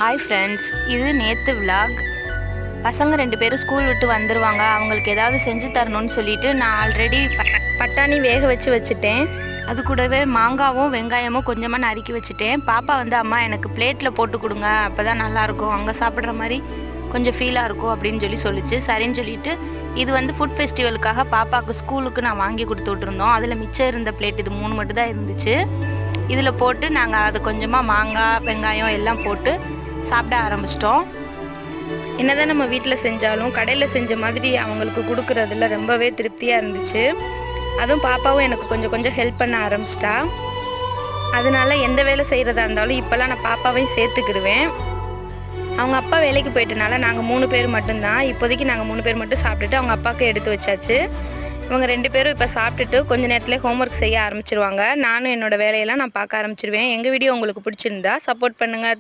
Hi friends, இது நேற்று vlog. பசங்க 2 பேரும் ஸ்கூல் விட்டு வந்துடுவாங்க. அவங்களுக்கு ஏதாவது செஞ்சு தரணும்னு சொல்லிட்டு நான் ஆல்ரெடி பட்டாணி வேக வச்சுட்டேன். அது கூடவே மாங்காவும் வெங்காயமும் கொஞ்சமாக நறுக்கி வச்சுட்டேன். பாப்பா வந்து அம்மா எனக்கு பிளேட்டில் போட்டு கொடுங்க, அப்போ தான் நல்லாயிருக்கும், அங்கே சாப்பிட்ற மாதிரி கொஞ்சம் ஃபீலாக இருக்கும் அப்படின்னு சொல்லிச்சு. சரின்னு சொல்லிட்டு இது வந்து ஃபுட் ஃபெஸ்டிவலுக்காக பாப்பாவுக்கு ஸ்கூலுக்கு நான் வாங்கி கொடுத்து விட்ருந்தோம். அதில் மிச்சம் இருந்த பிளேட் இது 3 மட்டும் தான் இருந்துச்சு. இதில் போட்டு நாங்கள் அது கொஞ்சமாக மாங்காய் வெங்காயம் எல்லாம் போட்டு சாப்பிட ஆரம்பிச்சிட்டோம். என்னதான் நம்ம வீட்டில் செஞ்சாலும் கடையில் செஞ்ச மாதிரி அவங்களுக்கு கொடுக்குறதுல ரொம்பவே திருப்தியாக இருந்துச்சு. அதுவும் பாப்பாவும் எனக்கு கொஞ்சம் ஹெல்ப் பண்ண ஆரம்பிச்சிட்டா. அதனால எந்த வேலை செய்கிறதா இருந்தாலும் இப்போல்லாம் நான் பாப்பாவையும் சேர்த்துக்கிடுவேன். அவங்க அப்பா வேலைக்கு போயிட்டனால நாங்கள் 3 பேர் மட்டும்தான். இப்போதைக்கு நாங்கள் 3 பேர் மட்டும் சாப்பிட்டுட்டு அவங்க அப்பாவுக்கு எடுத்து வச்சாச்சு. இவங்க 2 பேரும் இப்போ சாப்பிட்டுட்டு கொஞ்ச நேரத்தில் ஹோம்ஒர்க் செய்ய ஆரம்பிச்சிருவாங்க. நானும் என்னோடய வேலையெல்லாம் நான் பார்க்க ஆரம்பிச்சிருவேன். எங்கள் வீடியோ உங்களுக்கு பிடிச்சிருந்தா சப்போர்ட் பண்ணுங்கள்.